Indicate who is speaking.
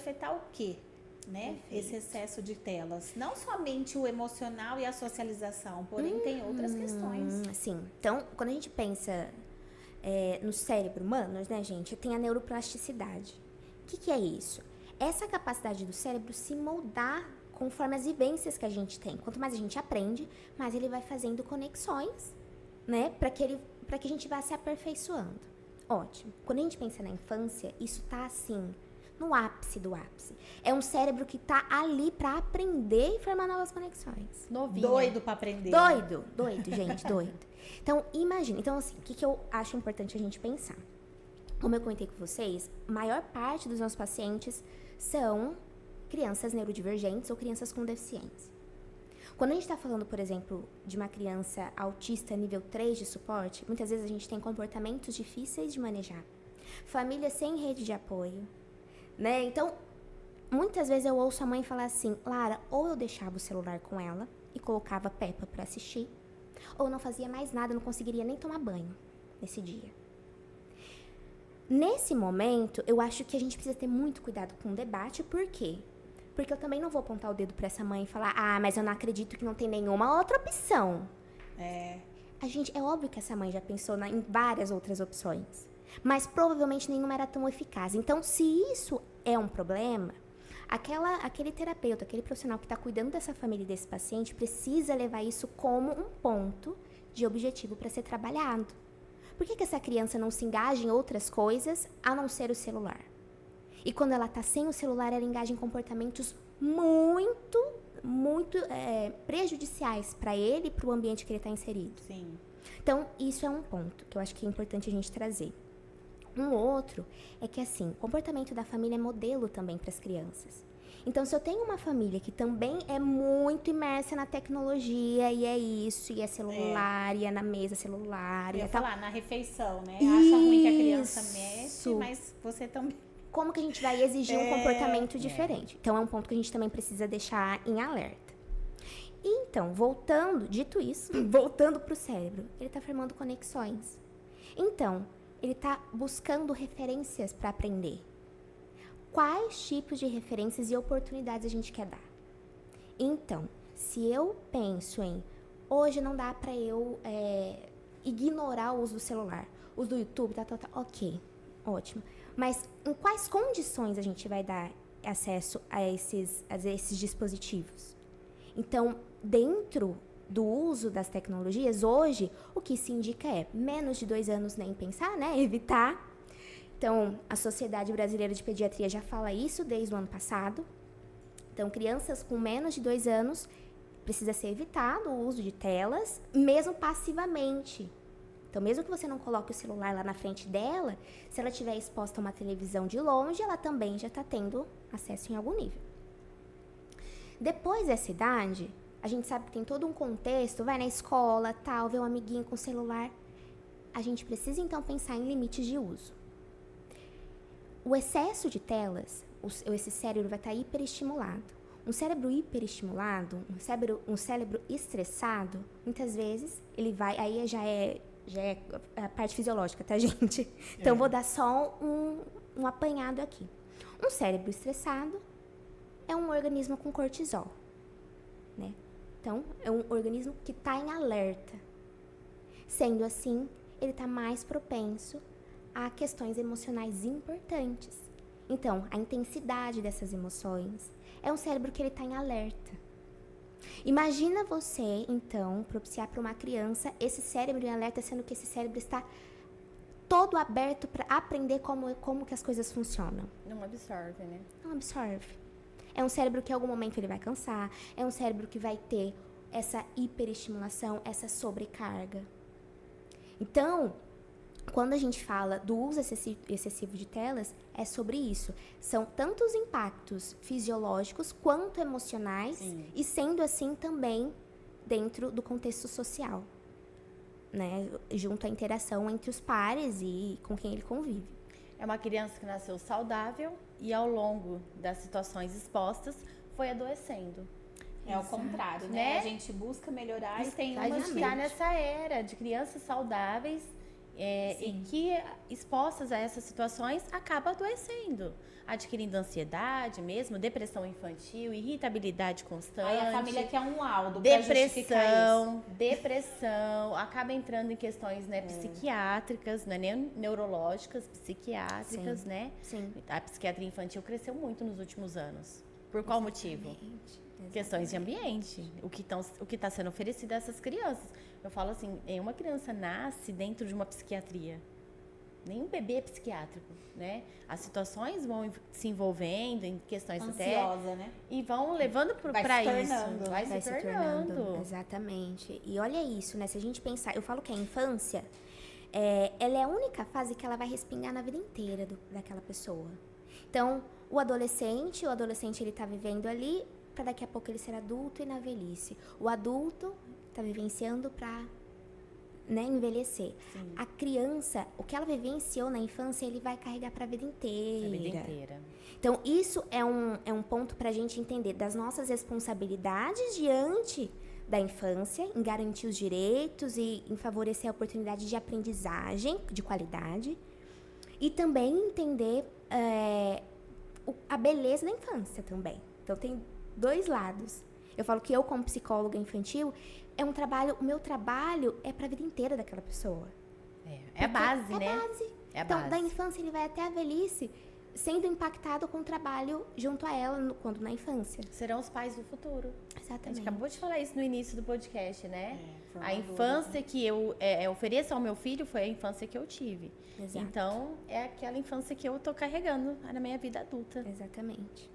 Speaker 1: afetar o quê? Né?
Speaker 2: Perfeito.
Speaker 1: Esse excesso de telas. Não somente o emocional e a socialização, porém tem outras questões.
Speaker 2: Sim. Então, quando a gente pensa no cérebro humano, né, gente, tem a neuroplasticidade. O que é isso? Essa capacidade do cérebro se moldar conforme as vivências que a gente tem. Quanto mais a gente aprende, mais ele vai fazendo conexões, né, para que a gente vá se aperfeiçoando. Ótimo. Quando a gente pensa na infância, isso tá assim, no ápice do ápice. É um cérebro que tá ali para aprender e formar novas conexões.
Speaker 1: Novinho. Doido para aprender.
Speaker 2: Doido, gente, doido. Então, imagina. Então, assim, o que eu acho importante a gente pensar? Como eu comentei com vocês, a maior parte dos nossos pacientes são crianças neurodivergentes ou crianças com deficiência. Quando a gente está falando, por exemplo, de uma criança autista nível 3 de suporte, muitas vezes a gente tem comportamentos difíceis de manejar. Família sem rede de apoio, né? Então, muitas vezes eu ouço a mãe falar assim, Lara, ou eu deixava o celular com ela e colocava Peppa para assistir, ou eu não fazia mais nada, não conseguiria nem tomar banho nesse dia. Nesse momento, eu acho que a gente precisa ter muito cuidado com o debate, por quê? Porque eu também não vou apontar o dedo para essa mãe e falar, mas eu não acredito que não tem nenhuma outra opção. É óbvio que essa mãe já pensou em várias outras opções, mas provavelmente nenhuma era tão eficaz. Então, se isso é um problema, aquele terapeuta, aquele profissional que está cuidando dessa família e desse paciente precisa levar isso como um ponto de objetivo para ser trabalhado. Por que essa criança não se engaja em outras coisas a não ser o celular? E quando ela está sem o celular, ela engaja em comportamentos muito prejudiciais para ele e para o ambiente que ele está inserido.
Speaker 1: Sim.
Speaker 2: Então, isso é um ponto que eu acho que é importante a gente trazer. Um outro é que, assim, o comportamento da família é modelo também para as crianças. Então, se eu tenho uma família que também é muito imersa na tecnologia, e é isso, e é celular, e é na mesa celular, e é tal.
Speaker 1: Falar, na refeição, né? Acha ruim que a criança mexe, mas você também...
Speaker 2: Como que a gente vai exigir um comportamento diferente? Então, é um ponto que a gente também precisa deixar em alerta. Então, dito isso, voltando para o cérebro, ele está formando conexões. Então, ele está buscando referências para aprender. Quais tipos de referências e oportunidades a gente quer dar? Então, se eu penso em hoje não dá para eu ignorar o uso do celular, o uso do YouTube, ok, ótimo. Mas em quais condições a gente vai dar acesso a esses dispositivos? Então, dentro do uso das tecnologias, hoje, o que se indica é menos de 2 anos nem pensar, né? Evitar. Então, a Sociedade Brasileira de Pediatria já fala isso desde o ano passado. Então, crianças com menos de 2 anos, precisa ser evitado o uso de telas, mesmo passivamente. Então, mesmo que você não coloque o celular lá na frente dela, se ela estiver exposta a uma televisão de longe, ela também já está tendo acesso em algum nível. Depois dessa idade, a gente sabe que tem todo um contexto, vai na escola, tal, vê um amiguinho com celular. A gente precisa, então, pensar em limites de uso. O excesso de telas, esse cérebro vai estar hiperestimulado. Um cérebro hiperestimulado, um cérebro estressado, muitas vezes, ele vai, aí já é a parte fisiológica, tá, gente? Então, vou dar só um apanhado aqui. Um cérebro estressado é um organismo com cortisol, né? Então, é um organismo que está em alerta. Sendo assim, ele está mais propenso a questões emocionais importantes. Então, a intensidade dessas emoções é um cérebro que ele está em alerta. Imagina você, então, propiciar para uma criança esse cérebro em alerta, sendo que esse cérebro está todo aberto para aprender como que as coisas funcionam.
Speaker 3: Não absorve, né?
Speaker 2: Não absorve. É um cérebro que em algum momento ele vai cansar, é um cérebro que vai ter essa hiperestimulação, essa sobrecarga. Então, quando a gente fala do uso excessivo de telas, é sobre isso. São tanto os impactos fisiológicos quanto emocionais. Sim. E sendo assim também dentro do contexto social, né? Junto à interação entre os pares e com quem ele convive.
Speaker 3: É uma criança que nasceu saudável e ao longo das situações expostas foi adoecendo.
Speaker 1: É o contrário, né? A gente busca melhorar e tem
Speaker 3: a gente está nessa era de crianças saudáveis e que, expostas a essas situações, acaba adoecendo. Adquirindo ansiedade mesmo, depressão infantil, irritabilidade constante.
Speaker 1: Aí a família quer um laudo pra justificar isso.
Speaker 3: Depressão, acaba entrando em questões, né, psiquiátricas, não é nem neurológicas, psiquiátricas, né?
Speaker 2: Sim.
Speaker 3: A psiquiatria infantil cresceu muito nos últimos anos. Por qual motivo? Questões de ambiente, o que está sendo oferecido a essas crianças. Eu falo assim, uma criança nasce dentro de uma psiquiatria. Nenhum bebê é psiquiátrico, né? As situações vão se envolvendo em questões
Speaker 1: Ansiosa, né?
Speaker 3: E vão levando para isso. Vai se tornando.
Speaker 2: Exatamente. E olha isso, né? Se a gente pensar, eu falo que a infância, ela é a única fase que ela vai respingar na vida inteira daquela pessoa. Então, o adolescente ele tá vivendo ali para daqui a pouco ele ser adulto e na velhice. O adulto tá vivenciando para, né, envelhecer.
Speaker 3: Sim.
Speaker 2: A criança, o que ela vivenciou na infância, ele vai carregar para a vida inteira.
Speaker 3: A vida inteira.
Speaker 2: Então, isso é um ponto para a gente entender das nossas responsabilidades diante da infância, em garantir os direitos e em favorecer a oportunidade de aprendizagem de qualidade. E também entender a beleza da infância também. Então, tem 2 lados. Eu falo que eu, como psicóloga infantil, o meu trabalho é para a vida inteira daquela pessoa.
Speaker 3: É a base, né?
Speaker 2: É a base.
Speaker 3: É a
Speaker 2: Então,
Speaker 3: base.
Speaker 2: da infância, ele vai até a velhice sendo impactado com o trabalho junto a ela, quando na infância.
Speaker 3: Serão os pais do futuro. A
Speaker 2: Exatamente.
Speaker 3: gente acabou de falar isso no início do podcast, né? A
Speaker 1: formadora,
Speaker 3: infância que eu ofereço ao meu filho foi a infância que eu tive.
Speaker 2: Exato.
Speaker 3: Então, é aquela infância que eu tô carregando na minha vida adulta.
Speaker 2: Exatamente.